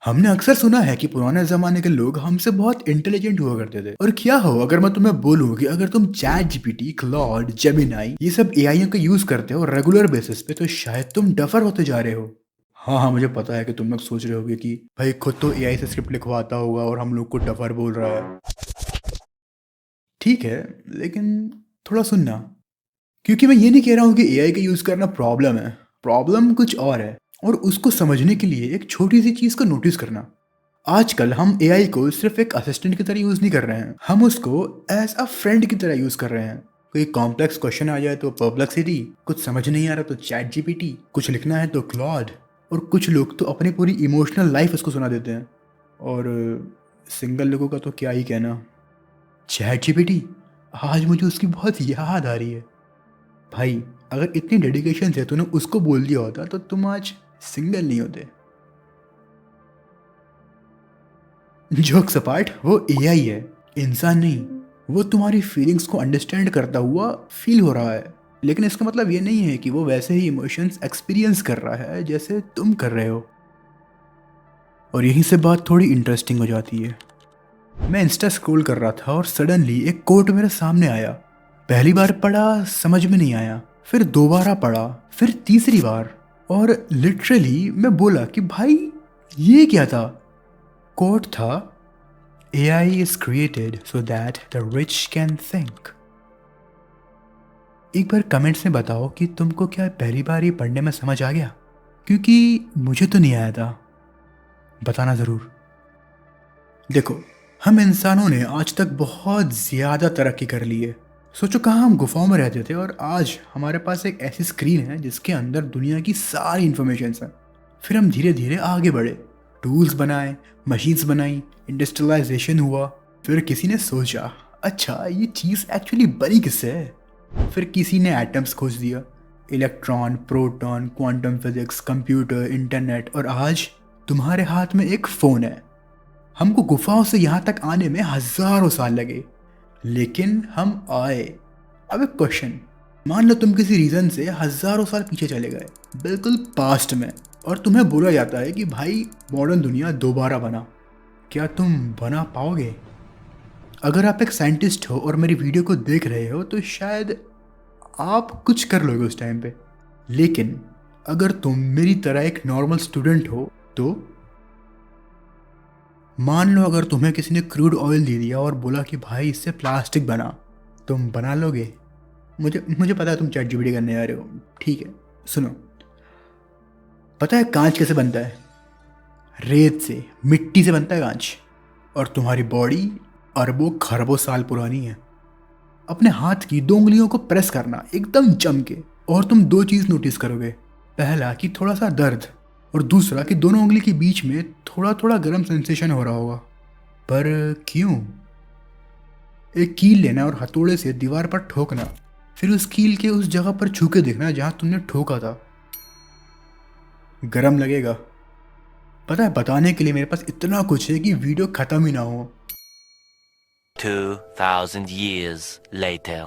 हमने अक्सर सुना है कि पुराने जमाने के लोग हमसे बहुत इंटेलिजेंट हुआ करते थे। और क्या हो अगर मैं तुम्हें बोलूं कि अगर तुम चैट जीपीटी, क्लॉड, जेमिनाई ये सब एआईओ का यूज करते हो रेगुलर बेसिस पे, तो शायद तुम डफर होते जा रहे हो। हाँ हाँ, मुझे पता है कि तुम लोग सोच रहे होगे कि भाई खुद तो एआई से स्क्रिप्ट लिखवाता होगा और हम लोग को डफर बोल रहा है। ठीक है, लेकिन थोड़ा सुनना, क्योंकि मैं ये नहीं कह रहा हूँ कि एआई का यूज करना प्रॉब्लम है। प्रॉब्लम कुछ और है। और उसको समझने के लिए एक छोटी सी चीज को नोटिस करना। आजकल हम एआई को सिर्फ एक असिस्टेंट की तरह यूज नहीं कर रहे हैं, हम उसको एज अ फ्रेंड की तरह यूज कर रहे हैं। कोई कॉम्प्लेक्स क्वेश्चन आ जाए तो परप्लेक्सिटी, कुछ समझ नहीं आ रहा तो चैट जीपीटी, कुछ लिखना है तो क्लॉड, और कुछ लोग तो अपनी पूरी इमोशनल लाइफ उसको सुना देते हैं। और सिंगल लोगों का तो क्या ही कहना। चैट जीपीटी, आज मुझे उसकी बहुत याद आ रही है। भाई, अगर इतनी डेडिकेशन से तूने उसको बोल दिया होता तो तुम आज सिंगल नहीं होते। जोक्स अपार्ट, वो एआई है, इंसान नहीं। वो तुम्हारी फीलिंग्स को अंडरस्टैंड करता हुआ फील हो रहा है, लेकिन इसका मतलब ये नहीं है कि वो वैसे ही इमोशंस एक्सपीरियंस कर रहा है जैसे तुम कर रहे हो। और यहीं से बात थोड़ी इंटरेस्टिंग हो जाती है। मैं इंस्टा स्क्रॉल कर रहा था और सडनली एक कोट मेरे सामने आया। पहली बार पढ़ा, समझ में नहीं आया, फिर दोबारा पढ़ा, फिर तीसरी बार, और लिटरली मैं बोला कि भाई ये क्या था। कोट था, AI is created so that the rich can think। एक बार कमेंट्स में बताओ कि तुमको क्या पहली बार ही पढ़ने में समझ आ गया, क्योंकि मुझे तो नहीं आया था। बताना ज़रूर। देखो, हम इंसानों ने आज तक बहुत ज़्यादा तरक्की कर ली है। सोचो, कहाँ हम गुफाओं में रहते थे और आज हमारे पास एक ऐसी स्क्रीन है जिसके अंदर दुनिया की सारी इंफॉर्मेशन है। फिर हम धीरे धीरे आगे बढ़े, टूल्स बनाए, मशीन्स बनाई, इंडस्ट्रियलाइजेशन हुआ। फिर किसी ने सोचा, अच्छा ये चीज़ एक्चुअली बनी किससे है। फिर किसी ने एटम्स खोज दिया, electron, proton, quantum physics, computer, internet, और आज तुम्हारे हाथ में एक फ़ोन है। हमको गुफाओं से यहाँ तक आने में हज़ारों साल लगे, लेकिन हम आए। अब एक क्वेश्चन, मान लो तुम किसी रीज़न से हज़ारों साल पीछे चले गए, बिल्कुल पास्ट में, और तुम्हें बोला जाता है कि भाई मॉडर्न दुनिया दोबारा बना। क्या तुम बना पाओगे? अगर आप एक साइंटिस्ट हो और मेरी वीडियो को देख रहे हो तो शायद आप कुछ कर लोगे उस टाइम पे। लेकिन अगर तुम मेरी तरह एक नॉर्मल स्टूडेंट हो तो मान लो अगर तुम्हें किसी ने क्रूड ऑयल दे दिया और बोला कि भाई इससे प्लास्टिक बना, तुम बना लोगे? मुझे पता है तुम चैट जीपीटी करने आ रहे हो। ठीक है, सुनो। पता है कांच कैसे बनता है? रेत से, मिट्टी से बनता है कांच। और तुम्हारी बॉडी अरबों खरबों साल पुरानी है। अपने हाथ की दो उंगलियों को प्रेस करना एकदम जम के, और तुम दो चीज़ नोटिस करोगे। पहला कि थोड़ा सा दर्द, और दूसरा कि दोनों उंगली के बीच में थोड़ा थोड़ा गर्म सेंसेशन हो रहा होगा। पर क्यों? एक कील लेना और हथौड़े से दीवार पर ठोकना, फिर उस कील के उस जगह पर छू के देखना जहां तुमने ठोका था। गरम लगेगा। पता है, बताने के लिए मेरे पास इतना कुछ है कि वीडियो खत्म ही ना हो। 2000 years later।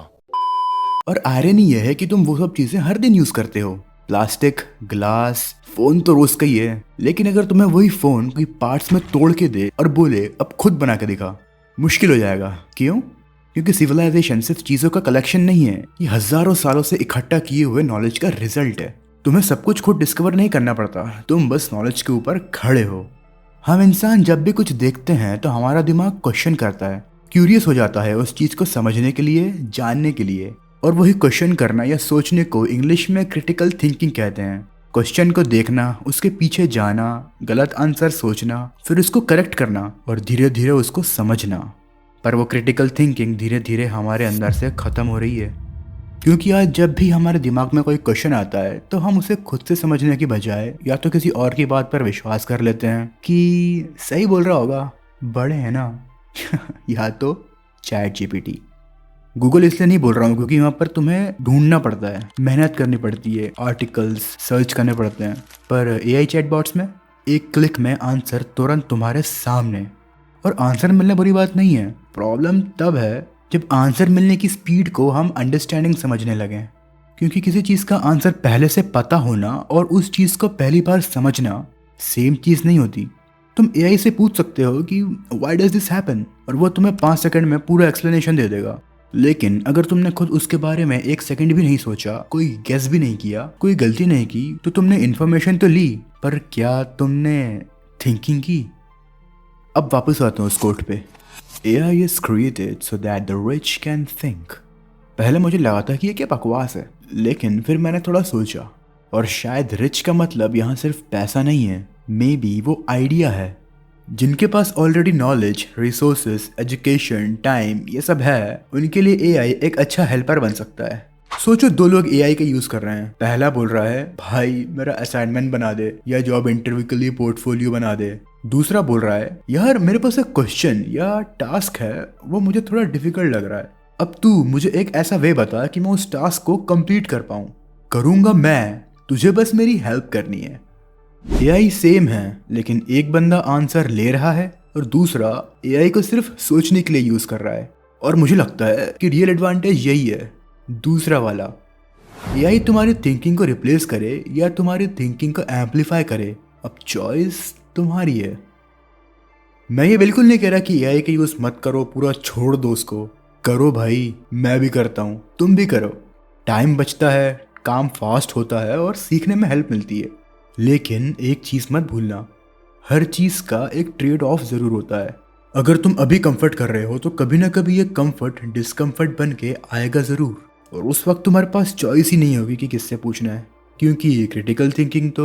और आयरनी यह है कि तुम वो सब चीजें हर दिन यूज करते हो। प्लास्टिक, ग्लास, फोन तो रोज का ही है, लेकिन अगर तुम्हें वही फोन कोई पार्ट्स में तोड़ के दे और बोले अब खुद बना के दिखा, मुश्किल हो जाएगा। क्यों? क्योंकि सिविलाइजेशन सिर्फ चीजों का कलेक्शन नहीं है, ये हजारों सालों से इकट्ठा किए हुए नॉलेज का रिजल्ट है। तुम्हें सब कुछ खुद डिस्कवर नहीं करना पड़ता, तुम बस नॉलेज के ऊपर खड़े हो। हम इंसान जब भी कुछ देखते हैं तो हमारा दिमाग क्वेश्चन करता है, क्यूरियस हो जाता है उस चीज को समझने के लिए, जानने के लिए। और वही क्वेश्चन करना या सोचने को इंग्लिश में क्रिटिकल थिंकिंग कहते हैं। क्वेश्चन को देखना, उसके पीछे जाना, गलत आंसर सोचना, फिर उसको करेक्ट करना और धीरे धीरे उसको समझना। पर वो क्रिटिकल थिंकिंग धीरे धीरे हमारे अंदर से ख़त्म हो रही है, क्योंकि आज जब भी हमारे दिमाग में कोई क्वेश्चन आता है तो हम उसे खुद से समझने की बजाय या तो किसी और की बात पर विश्वास कर लेते हैं कि सही बोल रहा होगा, बड़े हैं ना या तो चैट जीपीटी। गूगल इसलिए नहीं बोल रहा हूँ क्योंकि वहाँ पर तुम्हें ढूंढना पड़ता है, मेहनत करनी पड़ती है, आर्टिकल्स सर्च करने पड़ते हैं। पर एआई चैटबॉट्स में एक क्लिक में आंसर तुरंत तुम्हारे सामने। और आंसर मिलना बुरी बात नहीं है, प्रॉब्लम तब है जब आंसर मिलने की स्पीड को हम अंडरस्टैंडिंग समझने लगें। क्योंकि किसी चीज़ का आंसर पहले से पता होना और उस चीज़ को पहली बार समझना सेम चीज़ नहीं होती। तुम एआई से पूछ सकते हो कि व्हाई डज दिस हैपन, और वो तुम्हें 5 सेकंड में पूरा एक्सप्लेनेशन दे देगा। लेकिन अगर तुमने खुद उसके बारे में 1 सेकंड भी नहीं सोचा, कोई गेस भी नहीं किया, कोई गलती नहीं की, तो तुमने इन्फॉर्मेशन तो ली, पर क्या तुमने थिंकिंग की? अब वापस आता हूँ उस कोट पे, AI is created so that the rich can think। पहले मुझे लगा था कि ये क्या बकवास है, लेकिन फिर मैंने थोड़ा सोचा, और शायद रिच का मतलब यहाँ सिर्फ पैसा नहीं है, मे बी वो आइडिया है। जिनके पास already knowledge, resources, education, time ये सब है, उनके लिए AI एक अच्छा हेल्पर बन सकता है। सोचो 2 लोग AI का यूज कर रहे हैं। पहला बोल रहा है भाई मेरा असाइनमेंट बना दे या जॉब इंटरव्यू के लिए पोर्टफोलियो बना दे। दूसरा बोल रहा है यार मेरे पास एक क्वेश्चन या टास्क है, वो मुझे थोड़ा डिफिकल्ट लग रहा है, अब तू मुझे एक ऐसा वे बता कि मैं उस टास्क को कंप्लीट कर पाऊं। करूंगा मैं, तुझे बस मेरी हेल्प करनी है। AI सेम है, लेकिन एक बंदा आंसर ले रहा है और दूसरा AI को सिर्फ सोचने के लिए यूज कर रहा है। और मुझे लगता है कि रियल एडवांटेज यही है, दूसरा वाला। AI तुम्हारी थिंकिंग को रिप्लेस करे या तुम्हारी थिंकिंग को एम्पलीफाई करे, अब चॉइस तुम्हारी है। मैं ये बिल्कुल नहीं कह रहा कि AI का यूज मत करो, पूरा छोड़ दो उसको। करो भाई, मैं भी करता हूँ, तुम भी करो। टाइम बचता है, काम फास्ट होता है और सीखने में हेल्प मिलती है। लेकिन एक चीज़ मत भूलना, हर चीज़ का एक ट्रेड ऑफ ज़रूर होता है। अगर तुम अभी कंफर्ट कर रहे हो तो कभी ना कभी ये कंफर्ट डिस्कम्फर्ट बन के आएगा ज़रूर, और उस वक्त तुम्हारे पास चॉइस ही नहीं होगी कि किससे पूछना है, क्योंकि क्रिटिकल थिंकिंग तो